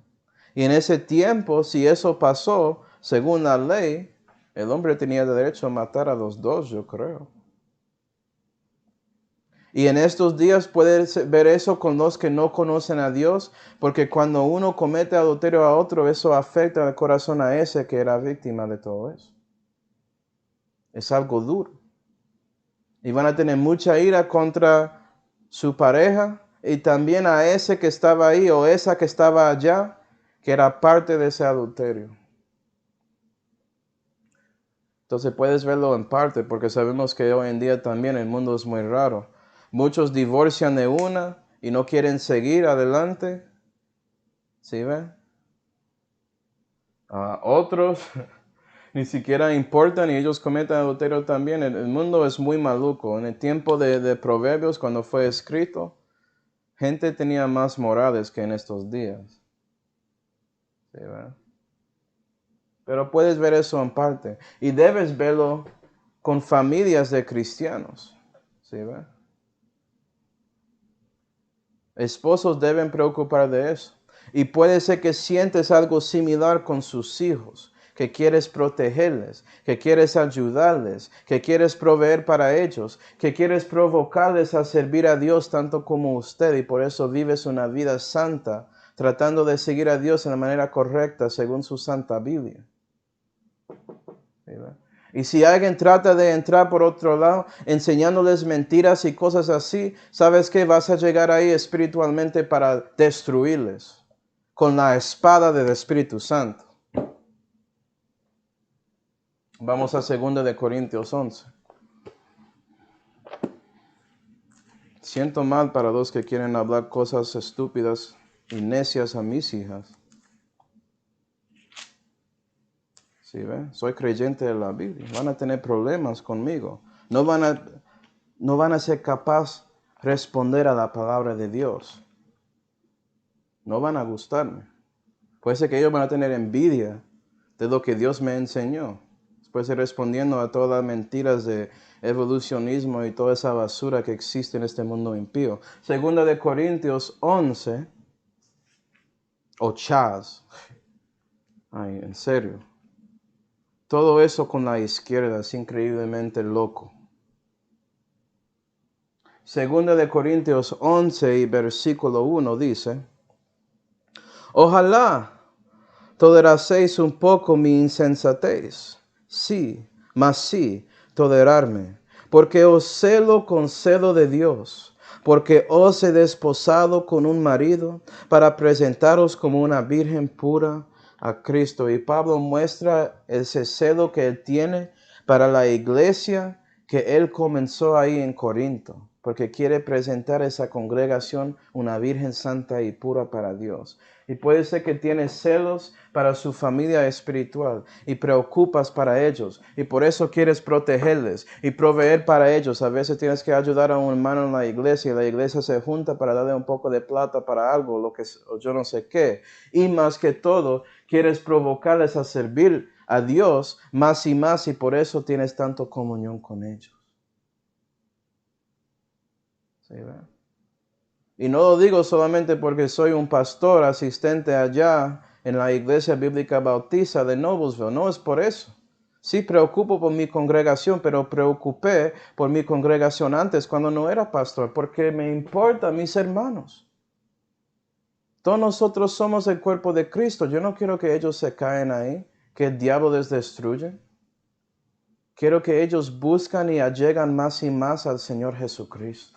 Y en ese tiempo, si eso pasó, según la ley, el hombre tenía derecho a matar a los dos, yo creo. Y en estos días puedes ver eso con los que no conocen a Dios, porque cuando uno comete adulterio a otro, eso afecta el corazón a ese que era víctima de todo eso. Es algo duro. Y van a tener mucha ira contra su pareja y también a ese que estaba ahí o esa que estaba allá, que era parte de ese adulterio. Entonces puedes verlo en parte porque sabemos que hoy en día también el mundo es muy raro. Muchos divorcian de una y no quieren seguir adelante. ¿Sí ven? Otros ni siquiera importan y ellos cometen adulterio también. El mundo es muy maluco. En el tiempo de Proverbios, cuando fue escrito, gente tenía más morales que en estos días. ¿Sí ven? Pero puedes ver eso en parte. Y debes verlo con familias de cristianos. ¿Sí ven? Esposos deben preocupar de eso. Y puede ser que sientes algo similar con sus hijos, que quieres protegerles, que quieres ayudarles, que quieres proveer para ellos, que quieres provocarles a servir a Dios tanto como usted y por eso vives una vida santa, tratando de seguir a Dios en la manera correcta según su santa Biblia. ¿Verdad? Y si alguien trata de entrar por otro lado, enseñándoles mentiras y cosas así, ¿sabes qué? Vas a llegar ahí espiritualmente para destruirles con la espada del Espíritu Santo. Vamos a 2 de Corintios 11. Siento mal para los que quieren hablar cosas estúpidas y necias a mis hijas. ¿Sí, ve? Soy creyente de la Biblia. Van a tener problemas conmigo. No van a ser capaces de responder a la palabra de Dios. No van a gustarme. Puede ser que ellos van a tener envidia de lo que Dios me enseñó. pues respondiendo a todas las mentiras de evolucionismo y toda esa basura que existe en este mundo impío. Segunda de Corintios 11, o Chaz, ay, en serio. Todo eso con la izquierda es increíblemente loco. Segunda de Corintios 11 y versículo 1 dice: Ojalá toleraseis un poco mi insensatez. Sí, mas sí, tolerarme, porque os celo con celo de Dios, porque os he desposado con un marido para presentaros como una virgen pura a Cristo. Y Pablo muestra ese celo que él tiene para la iglesia que él comenzó ahí en Corinto, porque quiere presentar a esa congregación una virgen santa y pura para Dios. Y puede ser que tienes celos para su familia espiritual y preocupas para ellos. Y por eso quieres protegerles y proveer para ellos. A veces tienes que ayudar a un hermano en la iglesia y la iglesia se junta para darle un poco de plata para algo, lo que yo no sé qué. Y más que todo, quieres provocarles a servir a Dios más y por eso tienes tanto comunión con ellos. ¿Sí, verdad? Y no lo digo solamente porque soy un pastor asistente allá en la Iglesia Bíblica Bautista de Noblesville. No es por eso. Sí preocupo por mi congregación, pero preocupé por mi congregación antes cuando no era pastor, porque me importan mis hermanos. Todos nosotros somos el cuerpo de Cristo. Yo no quiero que ellos se caen ahí, que el diablo les destruya. Quiero que ellos buscan y allegan más y más al Señor Jesucristo.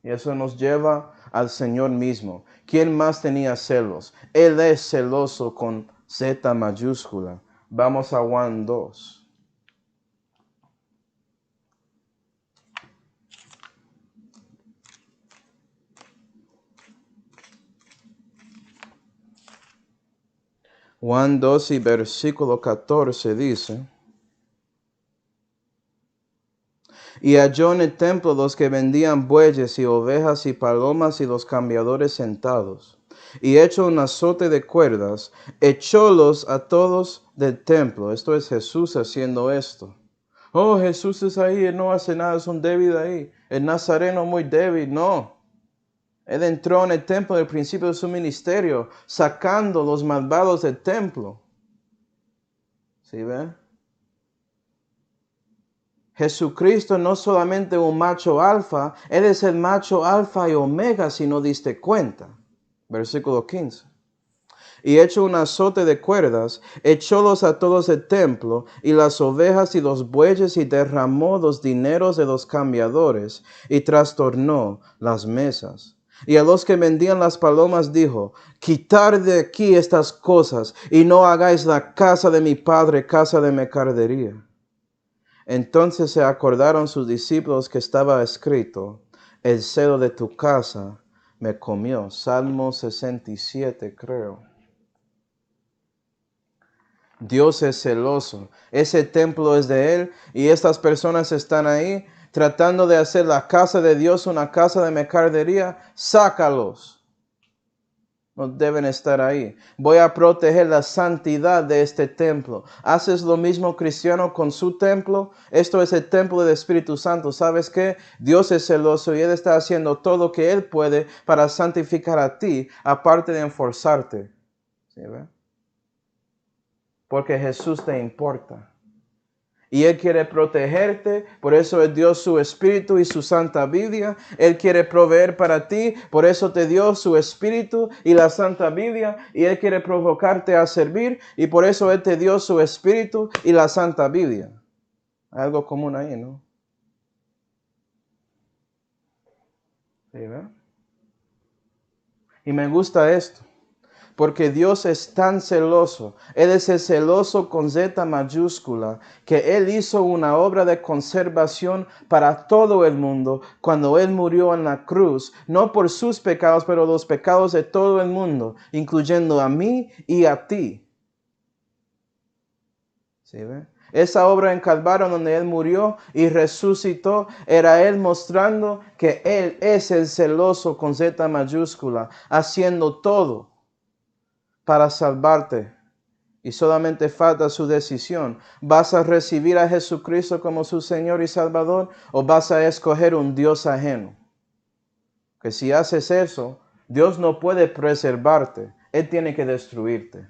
Y eso nos lleva al Señor mismo. ¿Quién más tenía celos? Él es celoso con Z mayúscula. Vamos a Juan 2. Juan 2 y versículo 14 dice: Y halló en el templo los que vendían bueyes y ovejas y palomas y los cambiadores sentados. Y hecho un azote de cuerdas, echólos a todos del templo. Esto es Jesús haciendo esto. Oh, Jesús es ahí, él no hace nada, es un débil ahí. El nazareno muy débil, no. Él entró en el templo al principio de su ministerio, sacando los malvados del templo. ¿Sí ven? Jesucristo no solamente un macho alfa, Él es el macho alfa y omega si no diste cuenta. Versículo 15. Y hecho un azote de cuerdas, echólos a todos del templo, y las ovejas y los bueyes, y derramó los dineros de los cambiadores, y trastornó las mesas. Y a los que vendían las palomas dijo: Quitar de aquí estas cosas, y no hagáis la casa de mi padre casa de mercadería. Entonces se acordaron sus discípulos que estaba escrito: El celo de tu casa me comió. Salmo 67, creo. Dios es celoso. Ese templo es de Él y estas personas están ahí tratando de hacer la casa de Dios una casa de mercadería. Sácalos. No deben estar ahí. Voy a proteger la santidad de este templo. ¿Haces lo mismo, cristiano, con su templo? Esto es el templo del Espíritu Santo. ¿Sabes qué? Dios es celoso y Él está haciendo todo lo que Él puede para santificar a ti, aparte de enforzarte. ¿Sí, ve? Porque Jesús te importa. Y Él quiere protegerte, por eso Él dio su Espíritu y su Santa Biblia. Él quiere proveer para ti, por eso te dio su Espíritu y la Santa Biblia. Y Él quiere provocarte a servir, y por eso Él te dio su Espíritu y la Santa Biblia. Hay algo común ahí, ¿no? ¿Sí, verdad? Y me gusta esto. Porque Dios es tan celoso. Él es el celoso con Z mayúscula, que Él hizo una obra de conservación para todo el mundo cuando Él murió en la cruz, no por sus pecados, pero los pecados de todo el mundo, incluyendo a mí y a ti. ¿Sí ve? Esa obra en Calvario donde Él murió y resucitó, era Él mostrando que Él es el celoso con Z mayúscula, haciendo todo para salvarte y solamente falta su decisión. ¿Vas a recibir a Jesucristo como su Señor y Salvador o vas a escoger un Dios ajeno? Que si haces eso, Dios no puede preservarte, Él tiene que destruirte.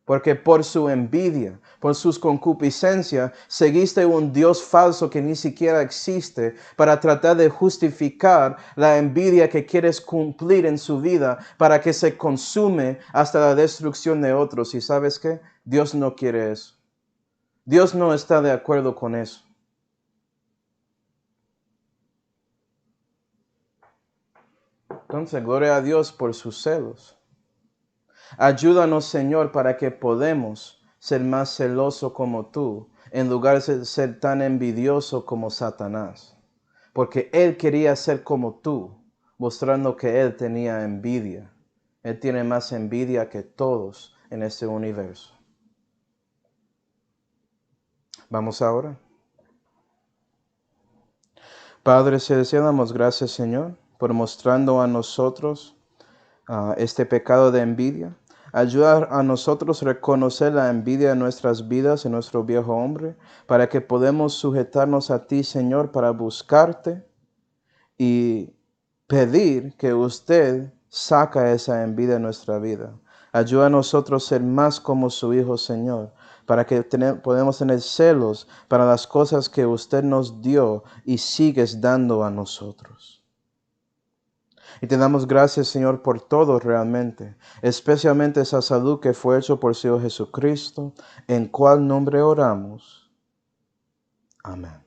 Porque por su envidia, por sus concupiscencias, seguiste un Dios falso que ni siquiera existe para tratar de justificar la envidia que quieres cumplir en su vida para que se consume hasta la destrucción de otros. ¿Y sabes qué? Dios no quiere eso. Dios no está de acuerdo con eso. Entonces, gloria a Dios por sus celos. Ayúdanos, Señor, para que podamos ser más celosos como tú, en lugar de ser tan envidioso como Satanás. Porque él quería ser como tú, mostrando que él tenía envidia. Él tiene más envidia que todos en este universo. Vamos ahora. Padre Celestial, damos gracias, Señor, por mostrando a nosotros este pecado de envidia. Ayuda a nosotros a reconocer la envidia en nuestras vidas, en nuestro viejo hombre, para que podamos sujetarnos a ti, Señor, para buscarte y pedir que usted saca esa envidia de nuestra vida. Ayuda a nosotros a ser más como su Hijo, Señor, para que podamos tener celos para las cosas que usted nos dio y sigues dando a nosotros. Y te damos gracias, Señor, por todo realmente, especialmente esa salud que fue hecho por su Hijo Jesucristo, en cual nombre oramos. Amén.